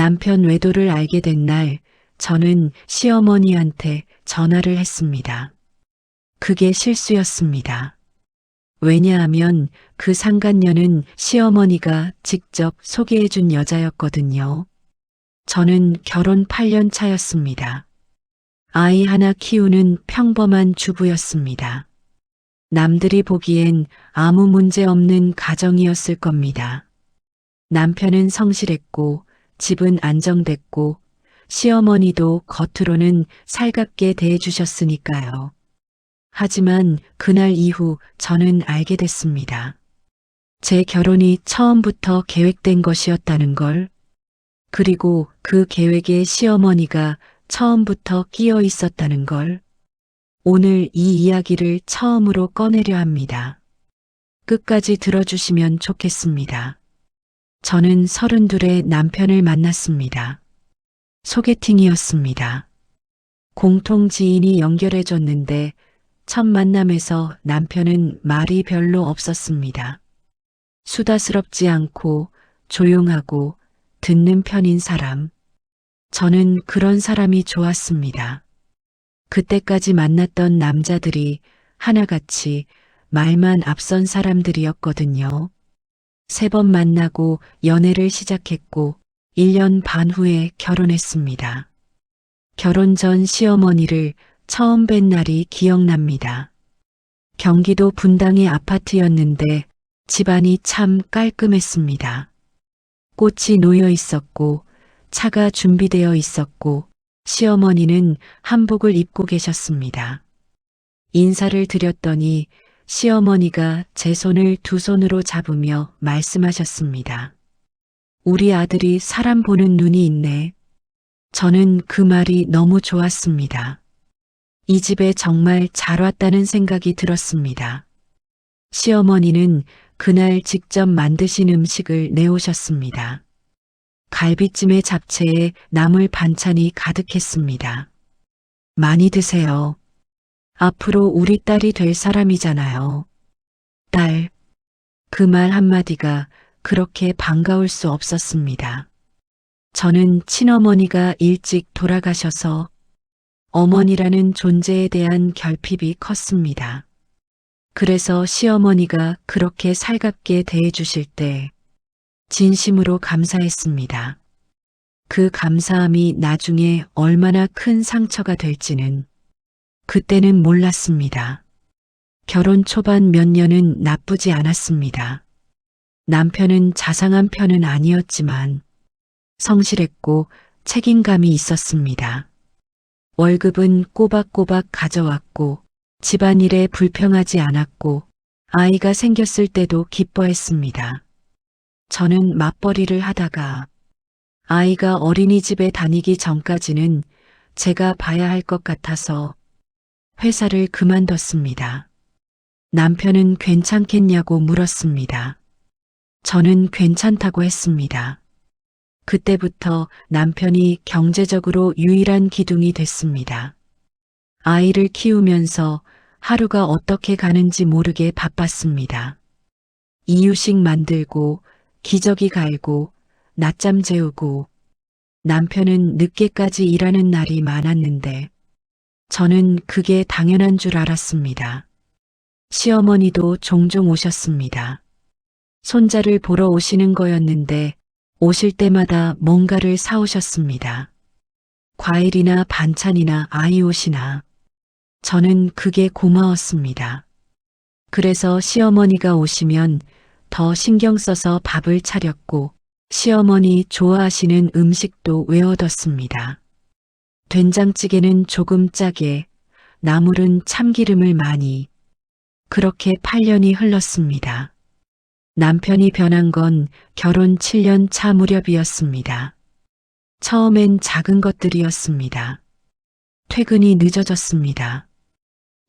남편 외도를 알게 된 날, 저는 시어머니한테 전화를 했습니다. 그게 실수였습니다. 왜냐하면 그 상간녀는 시어머니가 직접 소개해준 여자였거든요. 저는 결혼 8년 차였습니다. 아이 하나 키우는 평범한 주부였습니다. 남들이 보기엔 아무 문제 없는 가정이었을 겁니다. 남편은 성실했고, 집은 안정됐고, 시어머니도 겉으로는 살갑게 대해주셨으니까요. 하지만 그날 이후 저는 알게 됐습니다. 제 결혼이 처음부터 계획된 것이었다는 걸, 그리고 그 계획에 시어머니가 처음부터 끼어 있었다는 걸, 오늘 이 이야기를 처음으로 꺼내려 합니다. 끝까지 들어주시면 좋겠습니다. 저는 32에 남편을 만났습니다. 소개팅이었습니다. 공통 지인이 연결해줬는데 첫 만남에서 남편은 말이 별로 없었습니다. 수다스럽지 않고 조용하고 듣는 편인 사람. 저는 그런 사람이 좋았습니다. 그때까지 만났던 남자들이 하나같이 말만 앞선 사람들이었거든요. 3번 만나고 연애를 시작했고 1년 반 후에 결혼했습니다. 결혼 전 시어머니를 처음 뵌 날이 기억납니다. 경기도 분당의 아파트였는데 집안이 참 깔끔했습니다. 꽃이 놓여 있었고 차가 준비되어 있었고 시어머니는 한복을 입고 계셨습니다. 인사를 드렸더니 시어머니가 제 손을 두 손으로 잡으며 말씀하셨습니다. 우리 아들이 사람 보는 눈이 있네. 저는 그 말이 너무 좋았습니다. 이 집에 정말 잘 왔다는 생각이 들었습니다. 시어머니는 그날 직접 만드신 음식을 내오셨습니다. 갈비찜의 잡채에 나물 반찬이 가득했습니다. 많이 드세요. 앞으로 우리 딸이 될 사람이잖아요. 딸. 그 말 한마디가 그렇게 반가울 수 없었습니다. 저는 친어머니가 일찍 돌아가셔서 어머니라는 존재에 대한 결핍이 컸습니다. 그래서 시어머니가 그렇게 살갑게 대해주실 때 진심으로 감사했습니다. 그 감사함이 나중에 얼마나 큰 상처가 될지는 그때는 몰랐습니다. 결혼 초반 몇 년은 나쁘지 않았습니다. 남편은 자상한 편은 아니었지만 성실했고 책임감이 있었습니다. 월급은 꼬박꼬박 가져왔고 집안일에 불평하지 않았고 아이가 생겼을 때도 기뻐했습니다. 저는 맞벌이를 하다가 아이가 어린이집에 다니기 전까지는 제가 봐야 할 것 같아서 회사를 그만뒀습니다. 남편은 괜찮겠냐고 물었습니다. 저는 괜찮다고 했습니다. 그때부터 남편이 경제적으로 유일한 기둥이 됐습니다. 아이를 키우면서 하루가 어떻게 가는지 모르게 바빴습니다. 이유식 만들고 기저귀 갈고 낮잠 재우고 남편은 늦게까지 일하는 날이 많았는데 저는 그게 당연한 줄 알았습니다. 시어머니도 종종 오셨습니다. 손자를 보러 오시는 거였는데 오실 때마다 뭔가를 사오셨습니다. 과일이나 반찬이나 아이 옷이나. 저는 그게 고마웠습니다. 그래서 시어머니가 오시면 더 신경 써서 밥을 차렸고 시어머니 좋아하시는 음식도 외워뒀습니다. 된장찌개는 조금 짜게, 나물은 참기름을 많이. 그렇게 8년이 흘렀습니다. 남편이 변한 건 결혼 7년 차 무렵이었습니다. 처음엔 작은 것들이었습니다. 퇴근이 늦어졌습니다.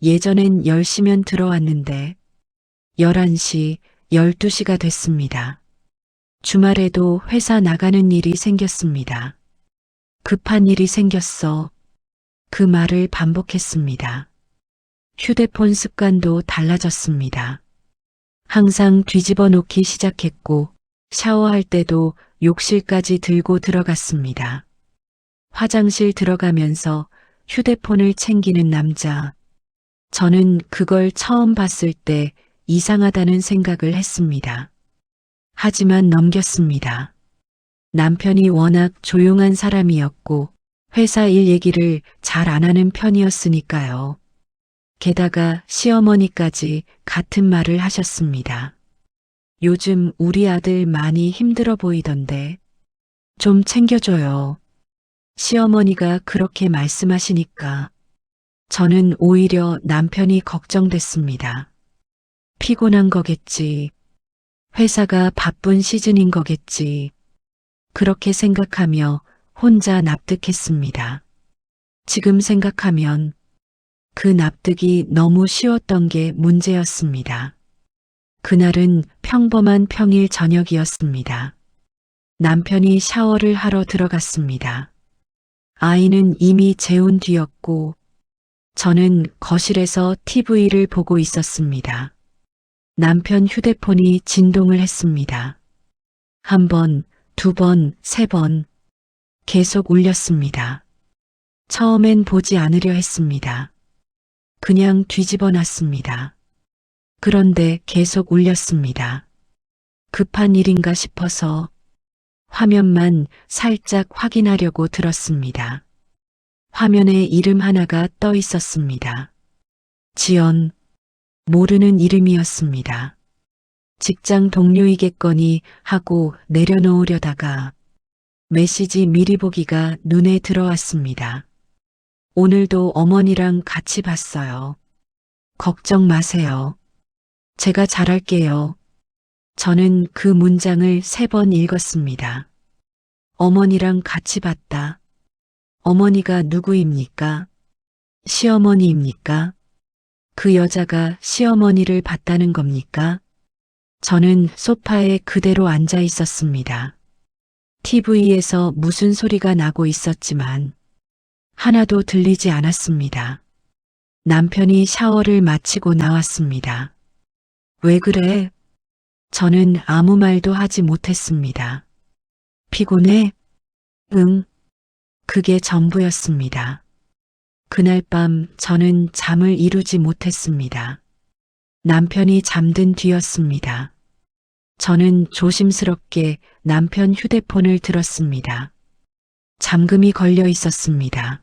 예전엔 10시면 들어왔는데 11시, 12시가 됐습니다. 주말에도 회사 나가는 일이 생겼습니다. 급한 일이 생겼어. 그 말을 반복했습니다. 휴대폰 습관도 달라졌습니다. 항상 뒤집어 놓기 시작했고 샤워할 때도 욕실까지 들고 들어갔습니다. 화장실 들어가면서 휴대폰을 챙기는 남자. 저는 그걸 처음 봤을 때 이상하다는 생각을 했습니다. 하지만 넘겼습니다. 남편이 워낙 조용한 사람이었고 회사 일 얘기를 잘 안 하는 편이었으니까요. 게다가 시어머니까지 같은 말을 하셨습니다. 요즘 우리 아들 많이 힘들어 보이던데 좀 챙겨줘요. 시어머니가 그렇게 말씀하시니까 저는 오히려 남편이 걱정됐습니다. 피곤한 거겠지. 회사가 바쁜 시즌인 거겠지. 그렇게 생각하며 혼자 납득했습니다. 지금 생각하면 그 납득이 너무 쉬웠던 게 문제였습니다. 그날은 평범한 평일 저녁이었습니다. 남편이 샤워를 하러 들어갔습니다. 아이는 이미 재운 뒤였고 저는 거실에서 TV를 보고 있었습니다. 남편 휴대폰이 진동을 했습니다. 한 번, 두 번, 세 번 계속 울렸습니다. 처음엔 보지 않으려 했습니다. 그냥 뒤집어 놨습니다. 그런데 계속 울렸습니다. 급한 일인가 싶어서 화면만 살짝 확인하려고 들었습니다. 화면에 이름 하나가 떠 있었습니다. 지연, 모르는 이름이었습니다. 직장 동료이겠거니 하고 내려놓으려다가 메시지 미리 보기가 눈에 들어왔습니다. 오늘도 어머니랑 같이 봤어요. 걱정 마세요. 제가 잘할게요. 저는 그 문장을 3번 읽었습니다. 어머니랑 같이 봤다. 어머니가 누구입니까? 시어머니입니까? 그 여자가 시어머니를 봤다는 겁니까? 저는 소파에 그대로 앉아 있었습니다. TV에서 무슨 소리가 나고 있었지만 하나도 들리지 않았습니다. 남편이 샤워를 마치고 나왔습니다. 왜 그래? 저는 아무 말도 하지 못했습니다. 피곤해? 응. 그게 전부였습니다. 그날 밤 저는 잠을 이루지 못했습니다. 남편이 잠든 뒤였습니다. 저는 조심스럽게 남편 휴대폰을 들었습니다. 잠금이 걸려 있었습니다.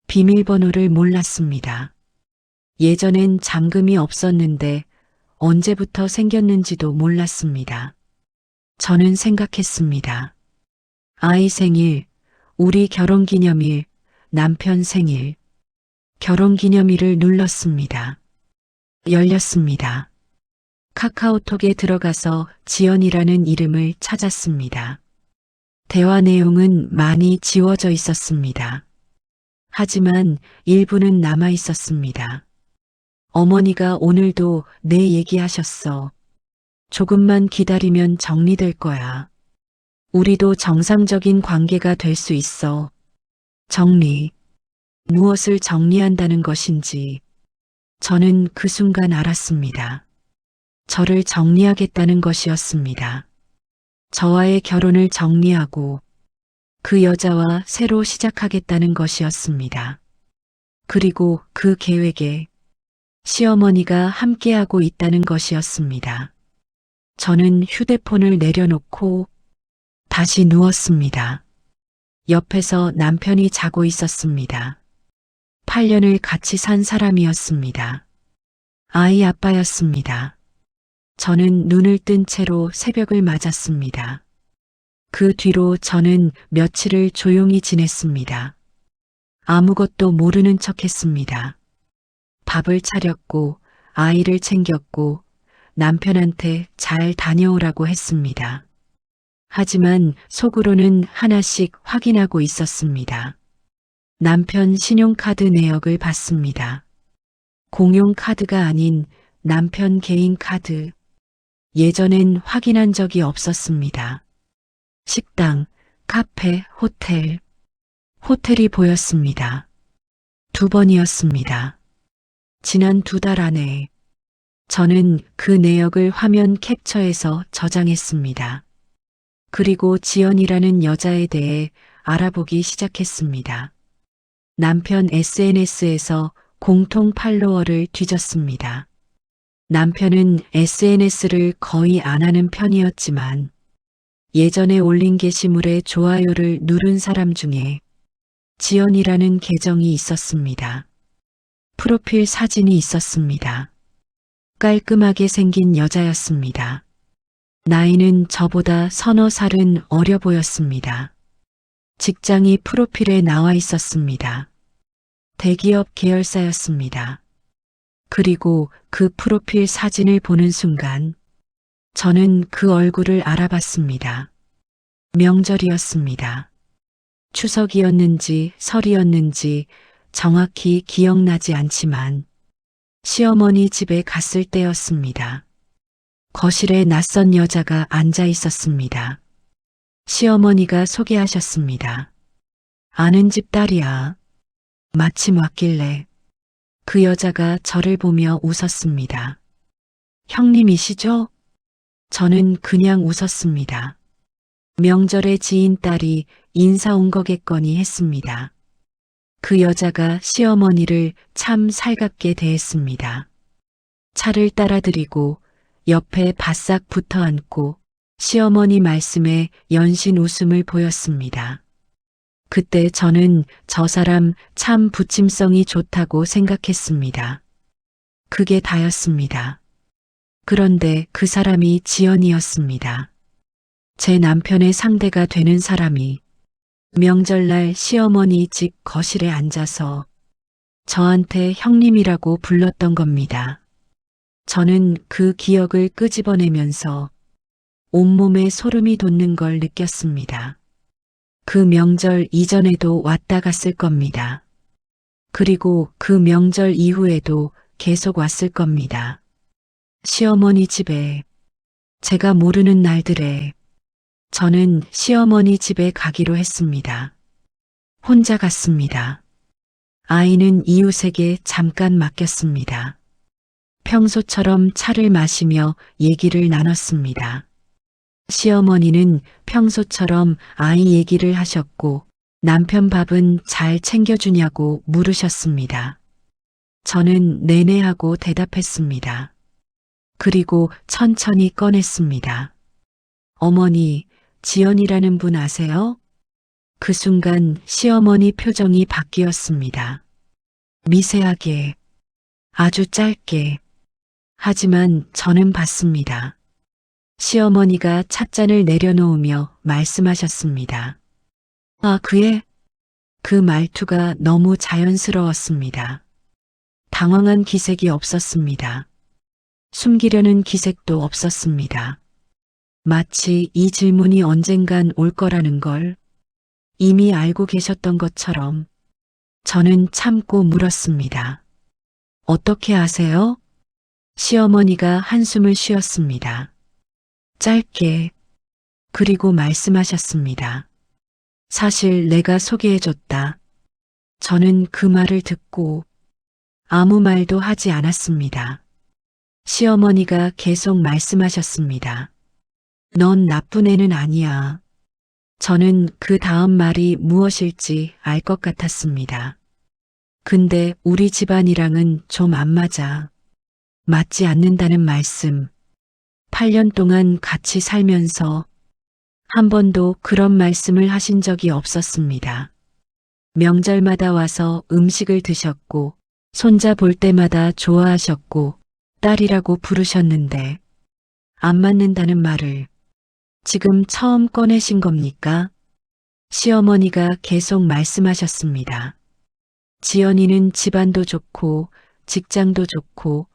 비밀번호를 몰랐습니다. 예전엔 잠금이 없었는데 언제부터 생겼는지도 몰랐습니다. 저는 생각했습니다. 아이 생일, 우리 결혼기념일, 남편 생일. 결혼기념일을 눌렀습니다. 열렸습니다. 카카오톡에 들어가서 지연이라는 이름을 찾았습니다. 대화 내용은 많이 지워져 있었습니다. 하지만 일부는 남아 있었습니다. 어머니가 오늘도 내 얘기하셨어. 조금만 기다리면 정리될 거야. 우리도 정상적인 관계가 될 수 있어. 정리. 무엇을 정리한다는 것인지 저는 그 순간 알았습니다. 저를 정리하겠다는 것이었습니다. 저와의 결혼을 정리하고 그 여자와 새로 시작하겠다는 것이었습니다. 그리고 그 계획에 시어머니가 함께하고 있다는 것이었습니다. 저는 휴대폰을 내려놓고 다시 누웠습니다. 옆에서 남편이 자고 있었습니다. 8년을 같이 산 사람이었습니다. 아이 아빠였습니다. 저는 눈을 뜬 채로 새벽을 맞았습니다. 그 뒤로 저는 며칠을 조용히 지냈습니다. 아무것도 모르는 척했습니다. 밥을 차렸고 아이를 챙겼고 남편한테 잘 다녀오라고 했습니다. 하지만 속으로는 하나씩 확인하고 있었습니다. 남편 신용카드 내역을 봤습니다. 공용 카드가 아닌 남편 개인 카드. 예전엔 확인한 적이 없었습니다. 식당, 카페, 호텔. 호텔이 보였습니다. 2번이었습니다. 지난 2달 안에 저는 그 내역을 화면 캡처해서 저장했습니다. 그리고 지연이라는 여자에 대해 알아보기 시작했습니다. 남편 SNS에서 공통 팔로워를 뒤졌습니다. 남편은 SNS를 거의 안 하는 편이었지만 예전에 올린 게시물에 좋아요를 누른 사람 중에 지연이라는 계정이 있었습니다. 프로필 사진이 있었습니다. 깔끔하게 생긴 여자였습니다. 나이는 저보다 서너 살은 어려 보였습니다. 직장이 프로필에 나와 있었습니다. 대기업 계열사였습니다. 그리고 그 프로필 사진을 보는 순간 저는 그 얼굴을 알아봤습니다. 명절이었습니다. 추석이었는지 설이었는지 정확히 기억나지 않지만 시어머니 집에 갔을 때였습니다. 거실에 낯선 여자가 앉아 있었습니다. 시어머니가 소개하셨습니다. 아는 집 딸이야. 마침 왔길래 그 여자가 저를 보며 웃었습니다. 형님이시죠? 저는 그냥 웃었습니다. 명절에 지인 딸이 인사 온 거겠거니 했습니다. 그 여자가 시어머니를 참 살갑게 대했습니다. 차를 따라드리고 옆에 바싹 붙어 앉고 시어머니 말씀에 연신 웃음을 보였습니다. 그때 저는 저 사람 참 부침성이 좋다고 생각했습니다. 그게 다였습니다. 그런데 그 사람이 지연이었습니다. 제 남편의 상대가 되는 사람이 명절날 시어머니 집 거실에 앉아서 저한테 형님이라고 불렀던 겁니다. 저는 그 기억을 끄집어내면서 온몸에 소름이 돋는 걸 느꼈습니다. 그 명절 이전에도 왔다 갔을 겁니다. 그리고 그 명절 이후에도 계속 왔을 겁니다. 시어머니 집에, 제가 모르는 날들에 저는 시어머니 집에 가기로 했습니다. 혼자 갔습니다. 아이는 이웃에게 잠깐 맡겼습니다. 평소처럼 차를 마시며 얘기를 나눴습니다. 시어머니는 평소처럼 아이 얘기를 하셨고 남편 밥은 잘 챙겨주냐고 물으셨습니다. 저는 네네 하고 대답했습니다. 그리고 천천히 꺼냈습니다. 어머니, 지연이라는 분 아세요? 그 순간 시어머니 표정이 바뀌었습니다. 미세하게, 아주 짧게. 하지만 저는 봤습니다. 시어머니가 찻잔을 내려놓으며 말씀하셨습니다. 아, 그애? 그 말투가 너무 자연스러웠습니다. 당황한 기색이 없었습니다. 숨기려는 기색도 없었습니다. 마치 이 질문이 언젠간 올 거라는 걸 이미 알고 계셨던 것처럼 저는 참고 물었습니다. 어떻게 아세요? 시어머니가 한숨을 쉬었습니다. 짧게, 그리고 말씀하셨습니다. 사실 내가 소개해줬다. 저는 그 말을 듣고 아무 말도 하지 않았습니다. 시어머니가 계속 말씀하셨습니다. 넌 나쁜 애는 아니야. 저는 그 다음 말이 무엇일지 알 것 같았습니다. 근데 우리 집안이랑은 좀 안 맞아. 맞지 않는다는 말씀. 8년 동안 같이 살면서 한 번도 그런 말씀을 하신 적이 없었습니다. 명절마다 와서 음식을 드셨고 손자 볼 때마다 좋아하셨고 딸이라고 부르셨는데 안 맞는다는 말을 지금 처음 꺼내신 겁니까? 시어머니가 계속 말씀하셨습니다. 지연이는 집안도 좋고 직장도 좋고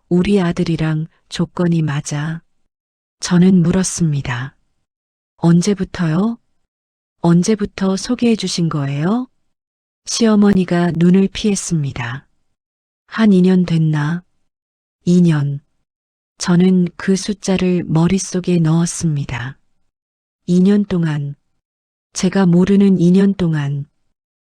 우리 아들이랑 조건이 맞아. 저는 물었습니다. 언제부터요? 언제부터 소개해 주신 거예요? 시어머니가 눈을 피했습니다. 한 2년 됐나? 2년. 저는 그 숫자를 머릿속에 넣었습니다. 2년 동안, 제가 모르는 2년 동안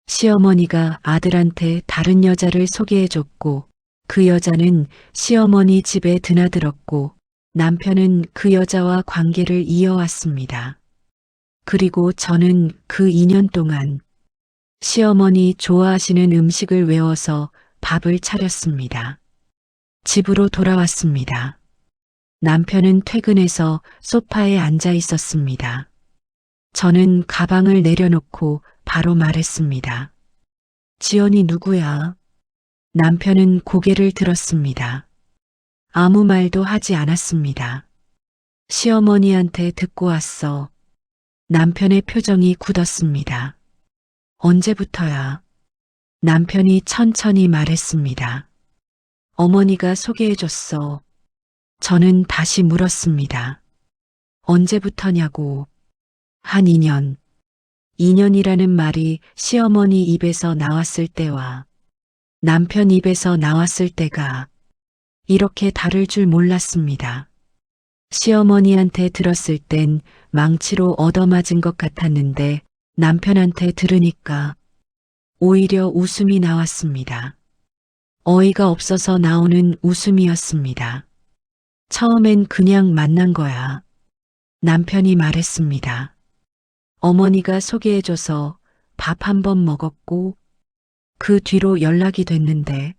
시어머니가 아들한테 다른 여자를 소개해줬고 그 여자는 시어머니 집에 드나들었고 남편은 그 여자와 관계를 이어왔습니다. 그리고 저는 그 2년 동안 시어머니 좋아하시는 음식을 외워서 밥을 차렸습니다. 집으로 돌아왔습니다. 남편은 퇴근해서 소파에 앉아 있었습니다. 저는 가방을 내려놓고 바로 말했습니다. 지연이 누구야? 남편은 고개를 들었습니다. 아무 말도 하지 않았습니다. 시어머니한테 듣고 왔어. 남편의 표정이 굳었습니다. 언제부터야? 남편이 천천히 말했습니다. 어머니가 소개해줬어. 저는 다시 물었습니다. 언제부터냐고. 한 2년. 2년이라는 말이 시어머니 입에서 나왔을 때와 남편 입에서 나왔을 때가 이렇게 다를 줄 몰랐습니다. 시어머니한테 들었을 땐 망치로 얻어맞은 것 같았는데 남편한테 들으니까 오히려 웃음이 나왔습니다. 어이가 없어서 나오는 웃음이었습니다. 처음엔 그냥 만난 거야. 남편이 말했습니다. 어머니가 소개해줘서 밥 한 번 먹었고 그 뒤로 연락이 됐는데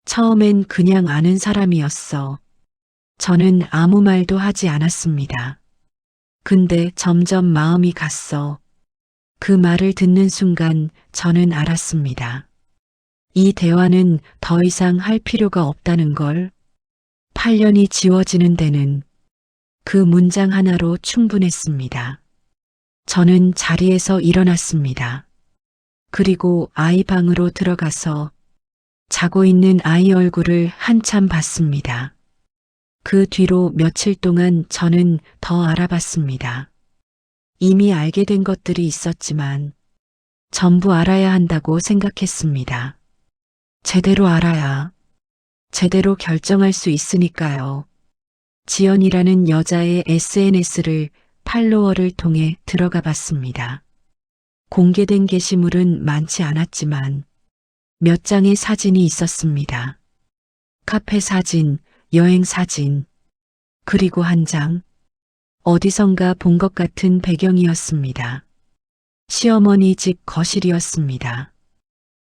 처음엔 그냥 아는 사람이었어. 저는 아무 말도 하지 않았습니다. 근데 점점 마음이 갔어. 그 말을 듣는 순간 저는 알았습니다. 이 대화는 더 이상 할 필요가 없다는 걸. 8년이 지워지는 데는 그 문장 하나로 충분했습니다. 저는 자리에서 일어났습니다. 그리고 아이 방으로 들어가서 자고 있는 아이 얼굴을 한참 봤습니다. 그 뒤로 며칠 동안 저는 더 알아봤습니다. 이미 알게 된 것들이 있었지만 전부 알아야 한다고 생각했습니다. 제대로 알아야 제대로 결정할 수 있으니까요. 지연이라는 여자의 SNS를 팔로워를 통해 들어가 봤습니다. 공개된 게시물은 많지 않았지만 몇 장의 사진이 있었습니다. 카페 사진, 여행 사진, 그리고 한 장, 어디선가 본 것 같은 배경이었습니다. 시어머니 집 거실이었습니다.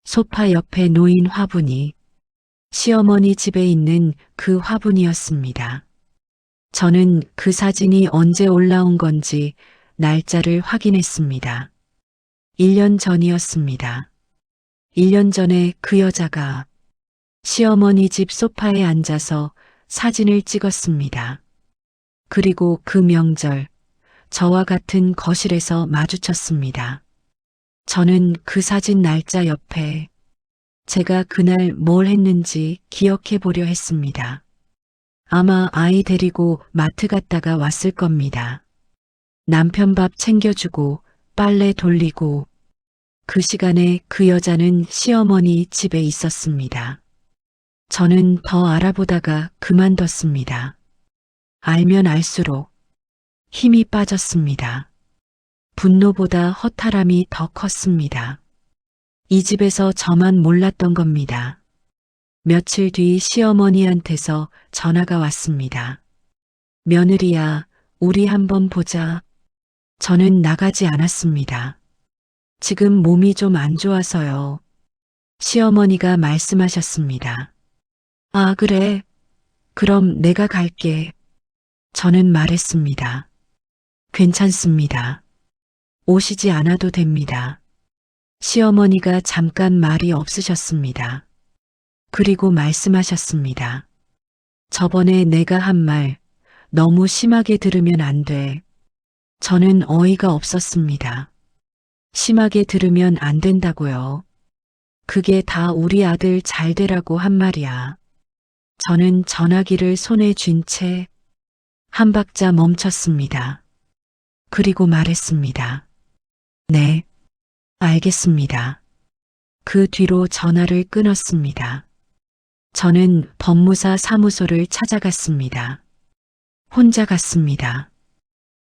소파 옆에 놓인 화분이 시어머니 집에 있는 그 화분이었습니다. 저는 그 사진이 언제 올라온 건지 날짜를 확인했습니다. 1년 전이었습니다. 1년 전에 그 여자가 시어머니 집 소파에 앉아서 사진을 찍었습니다. 그리고 그 명절, 저와 같은 거실에서 마주쳤습니다. 저는 그 사진 날짜 옆에 제가 그날 뭘 했는지 기억해 보려 했습니다. 아마 아이 데리고 마트 갔다가 왔을 겁니다. 남편 밥 챙겨주고 빨래 돌리고 그 시간에 그 여자는 시어머니 집에 있었습니다. 저는 더 알아보다가 그만뒀습니다. 알면 알수록 힘이 빠졌습니다. 분노보다 허탈함이 더 컸습니다. 이 집에서 저만 몰랐던 겁니다. 며칠 뒤 시어머니한테서 전화가 왔습니다. 며느리야, 우리 한번 보자. 저는 나가지 않았습니다. 지금 몸이 좀 안 좋아서요. 시어머니가 말씀하셨습니다. 아, 그래. 그럼 내가 갈게. 저는 말했습니다. 괜찮습니다. 오시지 않아도 됩니다. 시어머니가 잠깐 말이 없으셨습니다. 그리고 말씀하셨습니다. 저번에 내가 한 말 너무 심하게 들으면 안 돼. 저는 어이가 없었습니다. 심하게 들으면 안 된다고요. 그게 다 우리 아들 잘 되라고 한 말이야. 저는 전화기를 손에 쥔 채 한 박자 멈췄습니다. 그리고 말했습니다. 네, 알겠습니다. 그 뒤로 전화를 끊었습니다. 저는 법무사 사무소를 찾아갔습니다. 혼자 갔습니다.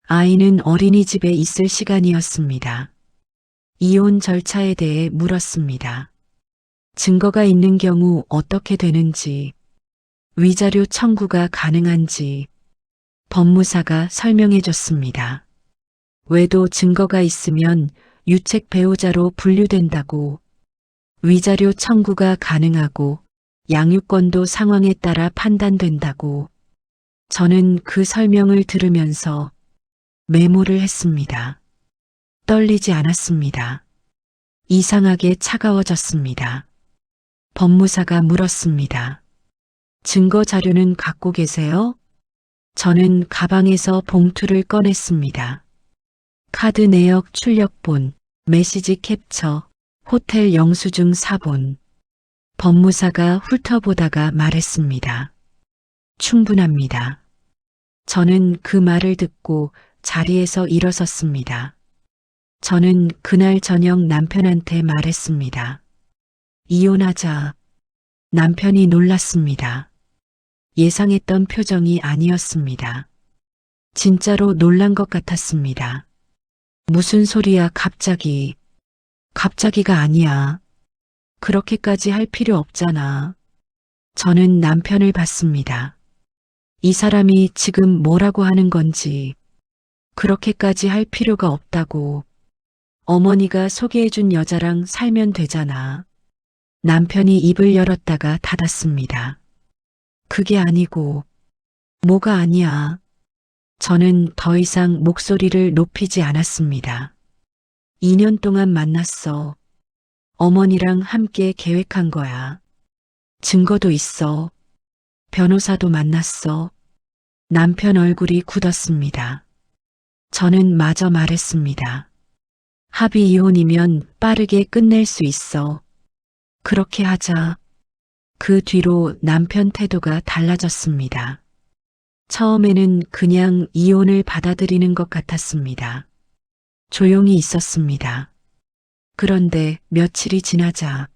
아이는 어린이집에 있을 시간이었습니다. 이혼 절차에 대해 물었습니다. 증거가 있는 경우 어떻게 되는지, 위자료 청구가 가능한지 법무사가 설명해 줬습니다. 외도 증거가 있으면 유책 배우자로 분류된다고, 위자료 청구가 가능하고 양육권도 상황에 따라 판단된다고. 저는 그 설명을 들으면서 메모를 했습니다. 떨리지 않았습니다. 이상하게 차가워졌습니다. 법무사가 물었습니다. 증거 자료는 갖고 계세요? 저는 가방에서 봉투를 꺼냈습니다. 카드 내역 출력본, 메시지 캡처, 호텔 영수증 사본. 법무사가 훑어보다가 말했습니다. 충분합니다. 저는 그 말을 듣고 자리에서 일어섰습니다. 저는 그날 저녁 남편한테 말했습니다. 이혼하자. 남편이 놀랐습니다. 예상했던 표정이 아니었습니다. 진짜로 놀란 것 같았습니다. 무슨 소리야, 갑자기. 갑자기가 아니야. 그렇게까지 할 필요 없잖아. 저는 남편을 봤습니다. 이 사람이 지금 뭐라고 하는 건지. 그렇게까지 할 필요가 없다고. 어머니가 소개해준 여자랑 살면 되잖아. 남편이 입을 열었다가 닫았습니다. 그게 아니고. 뭐가 아니야. 저는 더 이상 목소리를 높이지 않았습니다. 2년 동안 만났어. 어머니랑 함께 계획한 거야. 증거도 있어. 변호사도 만났어. 남편 얼굴이 굳었습니다. 저는 마저 말했습니다. 합의 이혼이면 빠르게 끝낼 수 있어. 그렇게 하자. 그 뒤로 남편 태도가 달라졌습니다. 처음에는 그냥 이혼을 받아들이는 것 같았습니다. 조용히 있었습니다. 그런데 며칠이 지나자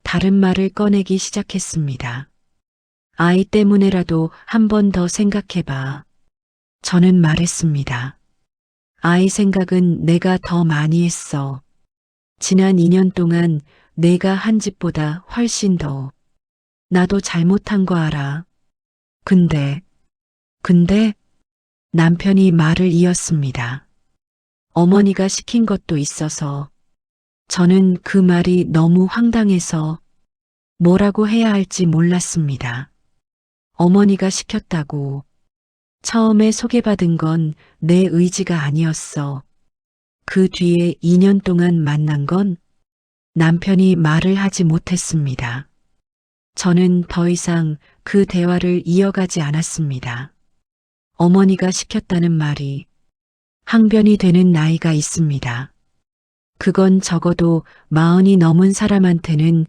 다른 말을 꺼내기 시작했습니다. 아이 때문에라도 한 번 더 생각해봐. 저는 말했습니다. 아이 생각은 내가 더 많이 했어. 지난 2년 동안 내가 한 짓보다 훨씬 더. 나도 잘못한 거 알아. 근데 남편이 말을 이었습니다. 어머니가 시킨 것도 있어서. 저는 그 말이 너무 황당해서 뭐라고 해야 할지 몰랐습니다. 어머니가 시켰다고. 처음에 소개받은 건 내 의지가 아니었어. 그 뒤에 2년 동안 만난 건 남편이 말을 하지 못했습니다. 저는 더 이상 그 대화를 이어가지 않았습니다. 어머니가 시켰다는 말이 항변이 되는 나이가 있습니다. 그건 적어도 40이 넘은 사람한테는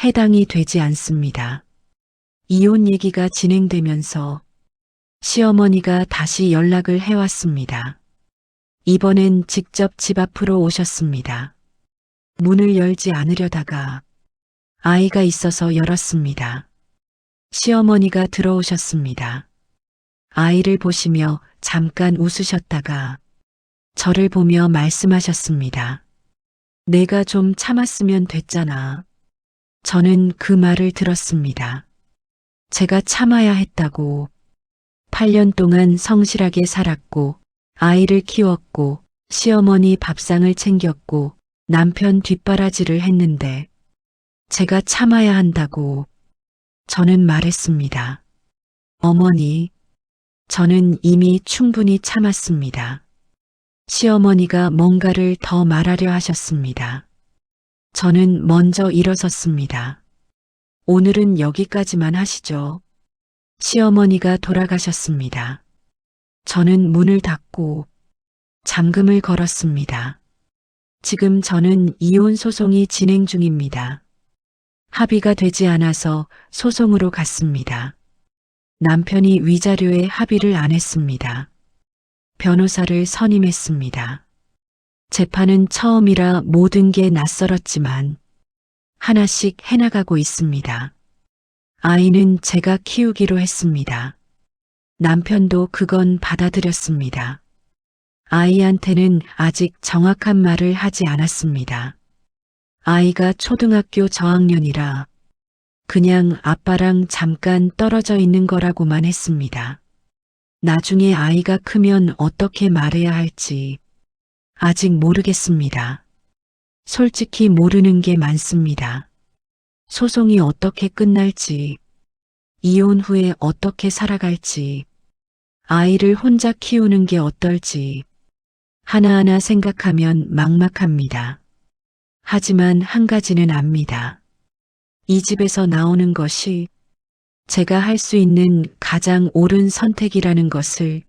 해당이 되지 않습니다. 이혼 얘기가 진행되면서 시어머니가 다시 연락을 해왔습니다. 이번엔 직접 집 앞으로 오셨습니다. 문을 열지 않으려다가 아이가 있어서 열었습니다. 시어머니가 들어오셨습니다. 아이를 보시며 잠깐 웃으셨다가 저를 보며 말씀하셨습니다. 내가 좀 참았으면 됐잖아. 저는 그 말을 들었습니다. 제가 참아야 했다고. 8년 동안 성실하게 살았고 아이를 키웠고 시어머니 밥상을 챙겼고 남편 뒷바라지를 했는데 제가 참아야 한다고. 저는 말했습니다. 어머니, 저는 이미 충분히 참았습니다. 시어머니가 뭔가를 더 말하려 하셨습니다. 저는 먼저 일어섰습니다. 오늘은 여기까지만 하시죠. 시어머니가 돌아가셨습니다. 저는 문을 닫고 잠금을 걸었습니다. 지금 저는 이혼 소송이 진행 중입니다. 합의가 되지 않아서 소송으로 갔습니다. 남편이 위자료에 합의를 안 했습니다. 변호사를 선임했습니다. 재판은 처음이라 모든 게 낯설었지만 하나씩 해나가고 있습니다. 아이는 제가 키우기로 했습니다. 남편도 그건 받아들였습니다. 아이한테는 아직 정확한 말을 하지 않았습니다. 아이가 초등학교 저학년이라 그냥 아빠랑 잠깐 떨어져 있는 거라고만 했습니다. 나중에 아이가 크면 어떻게 말해야 할지 아직 모르겠습니다. 솔직히 모르는 게 많습니다. 소송이 어떻게 끝날지, 이혼 후에 어떻게 살아갈지, 아이를 혼자 키우는 게 어떨지, 하나하나 생각하면 막막합니다. 하지만 한 가지는 압니다. 이 집에서 나오는 것이 제가 할 수 있는 가장 옳은 선택이라는 것을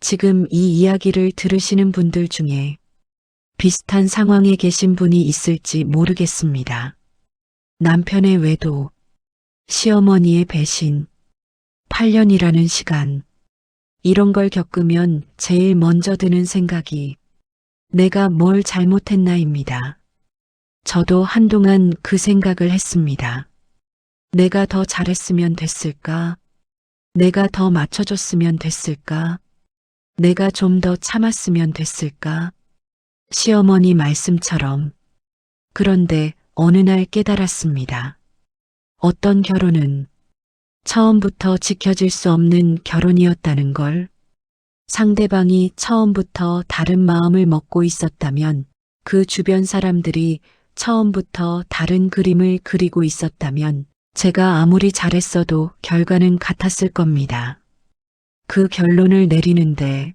지금 이 이야기를 들으시는 분들 중에 비슷한 상황에 계신 분이 있을지 모르겠습니다. 남편의 외도, 시어머니의 배신, 8년이라는 시간, 이런 걸 겪으면 제일 먼저 드는 생각이 내가 뭘 잘못했나입니다. 저도 한동안 그 생각을 했습니다. 내가 더 잘했으면 됐을까? 내가 더 맞춰줬으면 됐을까? 내가 좀 더 참았으면 됐을까? 시어머니 말씀처럼. 그런데 어느 날 깨달았습니다. 어떤 결혼은 처음부터 지켜질 수 없는 결혼이었다는 걸, 상대방이 처음부터 다른 마음을 먹고 있었다면, 그 주변 사람들이 처음부터 다른 그림을 그리고 있었다면, 제가 아무리 잘했어도 결과는 같았을 겁니다. 그 결론을 내리는데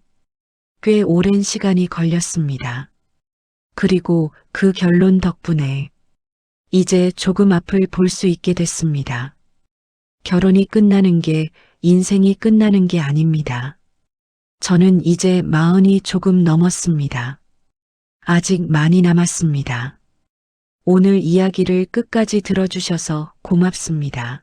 꽤 오랜 시간이 걸렸습니다. 그리고 그 결론 덕분에 이제 조금 앞을 볼 수 있게 됐습니다. 결혼이 끝나는 게 인생이 끝나는 게 아닙니다. 저는 이제 40이 조금 넘었습니다. 아직 많이 남았습니다. 오늘 이야기를 끝까지 들어주셔서 고맙습니다.